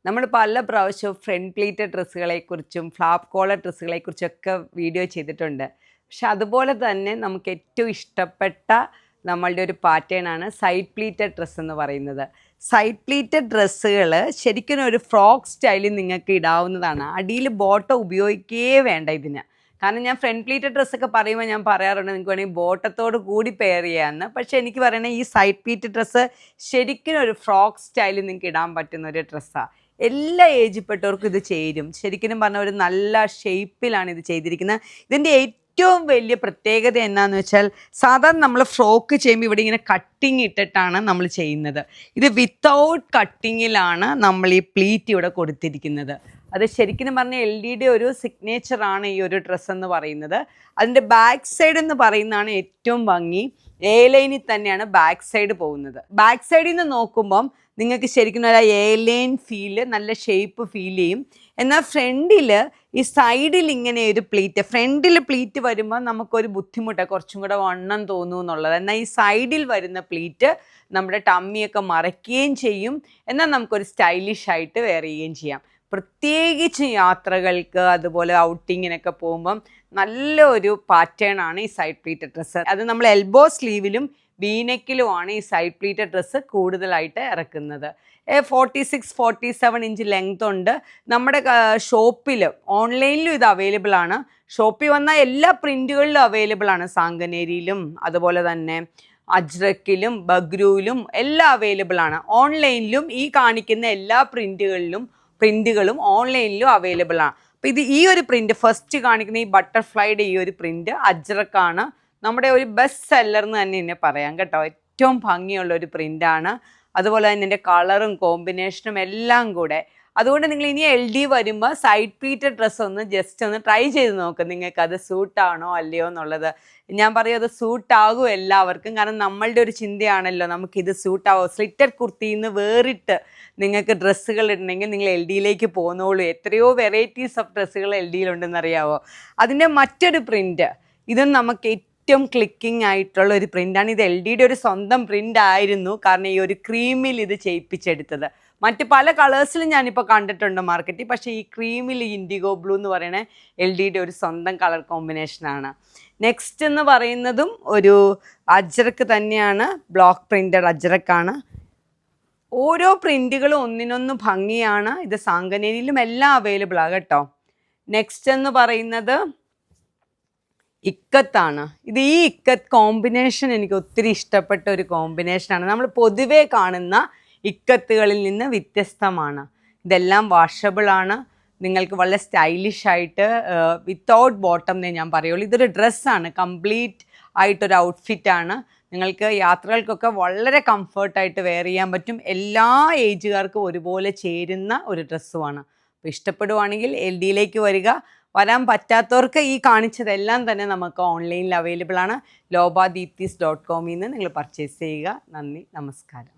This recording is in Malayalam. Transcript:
നമ്മൾ പല പ്രാവശ്യവും ഫ്രണ്ട് പ്ലീറ്റഡ് ഡ്രസ്സുകളെക്കുറിച്ചും ഫ്ലാപ്പ് കോളർ ഡ്രസ്സുകളെക്കുറിച്ചൊക്കെ വീഡിയോ ചെയ്തിട്ടുണ്ട്. പക്ഷെ അതുപോലെ തന്നെ നമുക്ക് ഏറ്റവും ഇഷ്ടപ്പെട്ട നമ്മളുടെ ഒരു പാറ്റേൺ ആണ് സൈഡ് പ്ലീറ്റഡ് ഡ്രസ്സ് എന്ന് പറയുന്നത്. സൈഡ് പ്ലീറ്റഡ് ഡ്രസ്സുകൾ ശരിക്കും ഒരു ഫ്രോക്ക് സ്റ്റൈലിൽ നിങ്ങൾക്ക് ഇടാവുന്നതാണ്. അടിയിൽ ബോട്ടം ഉപയോഗിക്കുകയേ വേണ്ട ഇതിന്. കാരണം ഞാൻ ഫ്രണ്ട് പ്ലീറ്റഡ് ഡ്രസ്സൊക്കെ പറയുമ്പോൾ ഞാൻ പറയാറുണ്ട് നിങ്ങൾക്ക് വേണമെങ്കിൽ ബോട്ടത്തോട് കൂടി പെയർ ചെയ്യാമെന്ന്. പക്ഷേ എനിക്ക് പറയണത് ഈ സൈഡ് പ്ലീറ്റഡ് ഡ്രസ്സ് ശരിക്കും ഒരു ഫ്രോക്ക് സ്റ്റൈലിൽ നിങ്ങൾക്ക് ഇടാൻ പറ്റുന്ന ഒരു ഡ്രസ്സാണ്. എല്ലാ ഏജിൽപ്പെട്ടവർക്കും ഇത് ചേരും. ശരിക്കും പറഞ്ഞാൽ ഒരു നല്ല ഷേപ്പിലാണ് ഇത് ചെയ്തിരിക്കുന്നത്. ഇതിൻ്റെ ഏറ്റവും വലിയ പ്രത്യേകത എന്നാന്ന് വെച്ചാൽ സാധാരണ നമ്മൾ ഫ്രോക്ക് ചെയ്യുമ്പോൾ ഇവിടെ ഇങ്ങനെ കട്ടിങ് ഇട്ടിട്ടാണ് നമ്മൾ ചെയ്യുന്നത്. ഇത് വിത്തൗട്ട് കട്ടിങ്ങിലാണ് നമ്മൾ ഈ പ്ലീറ്റ് ഇവിടെ കൊടുത്തിരിക്കുന്നത്. അത് ശരിക്കും പറഞ്ഞാൽ LDയുടെ ഒരു സിഗ്നേച്ചറാണ് ഈ ഒരു ഡ്രസ്സ് എന്ന് പറയുന്നത്. അതിൻ്റെ ബാക്ക് സൈഡ് എന്ന് പറയുന്നതാണ് ഏറ്റവും ഭംഗി. എ ലൈനിൽ തന്നെയാണ് ബാക്ക് സൈഡ് പോകുന്നത്. ബാക്ക് സൈഡിൽ നിന്ന് നോക്കുമ്പം നിങ്ങൾക്ക് ശരിക്കും ഒരു എ ലൈൻ ഫീല്, നല്ല ഷേപ്പ് ഫീൽ ചെയ്യും. എന്നാൽ ഫ്രണ്ടിൽ ഈ സൈഡിൽ ഇങ്ങനെ ഒരു പ്ലീറ്റ്, ഫ്രണ്ടിൽ പ്ലീറ്റ് വരുമ്പോൾ നമുക്കൊരു ബുദ്ധിമുട്ടാണ്, കുറച്ചും കൂടെ വണ്ണം തോന്നും എന്നുള്ളത്. എന്നാൽ ഈ സൈഡിൽ വരുന്ന പ്ലീറ്റ് നമ്മുടെ ടമ്മിയൊക്കെ മറയ്ക്കുകയും ചെയ്യും, എന്നാൽ നമുക്കൊരു സ്റ്റൈലിഷ് ആയിട്ട് വെയർ ചെയ്യുകയും ചെയ്യാം. പ്രത്യേകിച്ച് യാത്രകൾക്ക് അതുപോലെ ഔട്ടിങ്ങിനൊക്കെ പോകുമ്പം നല്ലൊരു പാറ്റേൺ ആണ് ഈ സൈഡ് പ്ലീറ്റഡ് ഡ്രസ്സ്. അത് നമ്മൾ എൽബോ സ്ലീവിലും വീനെക്കിലുമാണ് ഈ സൈഡ് പ്ലീറ്റഡ് ഡ്രസ്സ് കൂടുതലായിട്ട് ഇറക്കുന്നത്. 46-47 ഇഞ്ച് ലെങ്ത് ഉണ്ട്. നമ്മുടെ ഷോപ്പിൽ ഓൺലൈനിലും ഇത് അവൈലബിൾ ആണ്. ഷോപ്പിൽ വന്ന എല്ലാ പ്രിൻറ്റുകളിലും അവൈലബിൾ ആണ്. സാങ്കനേരിയിലും അതുപോലെ തന്നെ അജ്രക്കിലും ബഗ്രുവിലും എല്ലാം അവൈലബിൾ ആണ്. ഓൺലൈനിലും ഈ കാണിക്കുന്ന എല്ലാ പ്രിൻറ്റുകളും ഓൺലൈനിലും അവൈലബിൾ ആണ്. അപ്പോൾ ഇത് ഈ ഒരു പ്രിൻറ്റ് ഫസ്റ്റ് കാണിക്കുന്ന ഈ ബട്ടർഫ്ലൈയുടെ ഈ ഒരു പ്രിൻറ്റ് അജ്രക്കാണ്. നമ്മുടെ ഒരു ബെസ്റ്റ് സെല്ലർ എന്ന് തന്നെ പറയാം കേട്ടോ. ഏറ്റവും ഭംഗിയുള്ള ഒരു പ്രിൻ്റാണ്. അതുപോലെ തന്നെ എൻ്റെ കളറും കോമ്പിനേഷനും എല്ലാം കൂടെ. അതുകൊണ്ട് നിങ്ങൾ ഇനി LD വരുമ്പോൾ സൈഡ് പ്ലീറ്റഡ് ഡ്രസ്സ് ഒന്ന് ജസ്റ്റ് ഒന്ന് ട്രൈ ചെയ്ത് നോക്കുക, നിങ്ങൾക്ക് അത് സൂട്ടാണോ അല്ലയോ എന്നുള്ളത്. ഞാൻ പറയും അത് സൂട്ടാകും എല്ലാവർക്കും. കാരണം നമ്മളുടെ ഒരു ചിന്തയാണല്ലോ നമുക്കിത് സൂട്ടാവും. സ്ലിറ്റഡ് കുർത്തിയിൽ നിന്ന് വേറിട്ട് നിങ്ങൾക്ക് ഡ്രസ്സുകൾ ഇടണമെങ്കിൽ നിങ്ങൾ LDയിലേക്ക് പോകുന്നോളൂ. എത്രയോ വെറൈറ്റീസ് ഓഫ് ഡ്രസ്സുകൾ LDയിലുണ്ടെന്ന് അറിയാവോ. അതിൻ്റെ മറ്റൊരു പ്രിൻറ്റ്, ഇതും നമുക്ക് ഏറ്റവും ക്ലിക്കിംഗ് ആയിട്ടുള്ള ഒരു പ്രിൻ്റാണ്. ഇത് LDയുടെ ഒരു സ്വന്തം പ്രിൻ്റ് ആയിരുന്നു. കാരണം ഈ ഒരു ക്രീമിൽ ഇത് ചെയ്യിപ്പിച്ചെടുത്തത്. മറ്റ് പല കളേഴ്സിലും ഞാനിപ്പോൾ കണ്ടിട്ടുണ്ട് മാർക്കറ്റിൽ. പക്ഷേ ഈ ക്രീമിൽ ഇൻഡിഗോ ബ്ലൂ എന്ന് പറയുന്നത് LDയുടെ ഒരു സ്വന്തം കളർ കോമ്പിനേഷനാണ്. നെക്സ്റ്റ് എന്ന് പറയുന്നതും ഒരു അജ്രക്ക് തന്നെയാണ്. ബ്ലോക്ക് പ്രിൻ്റഡ് അജ്രക്കാണ്. ഓരോ പ്രിൻറ്റുകളും ഒന്നിനൊന്ന് ഭംഗിയാണ്. ഇത് സാങ്കനേരിയിലും എല്ലാം അവൈലബിൾ ആണ് കേട്ടോ. നെക്സ്റ്റ് എന്ന് പറയുന്നത് ഇക്കത്താണ്. ഇത് ഈ ഇക്കത്ത് കോമ്പിനേഷൻ എനിക്ക് ഒത്തിരി ഇഷ്ടപ്പെട്ട ഒരു കോമ്പിനേഷനാണ്. നമ്മൾ പൊതുവേ കാണുന്ന ഇക്കത്തുകളിൽ നിന്ന് വ്യത്യസ്തമാണ്. ഇതെല്ലാം വാഷബിളാണ്. നിങ്ങൾക്ക് വളരെ സ്റ്റൈലിഷ് ആയിട്ട് വിത്തൗട്ട് ബോട്ടം എന്നേ ഞാൻ പറയുള്ളൂ. ഇതൊരു ഡ്രസ്സാണ്, കംപ്ലീറ്റ് ആയിട്ടൊരു ഔട്ട്ഫിറ്റാണ്. നിങ്ങൾക്ക് യാത്രകൾക്കൊക്കെ വളരെ കംഫർട്ടായിട്ട് വെയർ ചെയ്യാൻ പറ്റും. എല്ലാ ഏജുകാർക്കും ഒരുപോലെ ചേരുന്ന ഒരു ഡ്രസ്സുമാണ്. അപ്പോൾ ഇഷ്ടപ്പെടുവാണെങ്കിൽ LDയിലേക്ക് വരാൻ പറ്റാത്തവർക്ക് ഈ കാണിച്ചതെല്ലാം തന്നെ നമുക്ക് ഓൺലൈനിൽ അവൈലബിൾ ആണ്. lobadiptis.com നിന്ന് നിങ്ങൾ പർച്ചേസ് ചെയ്യുക. നന്ദി, നമസ്കാരം.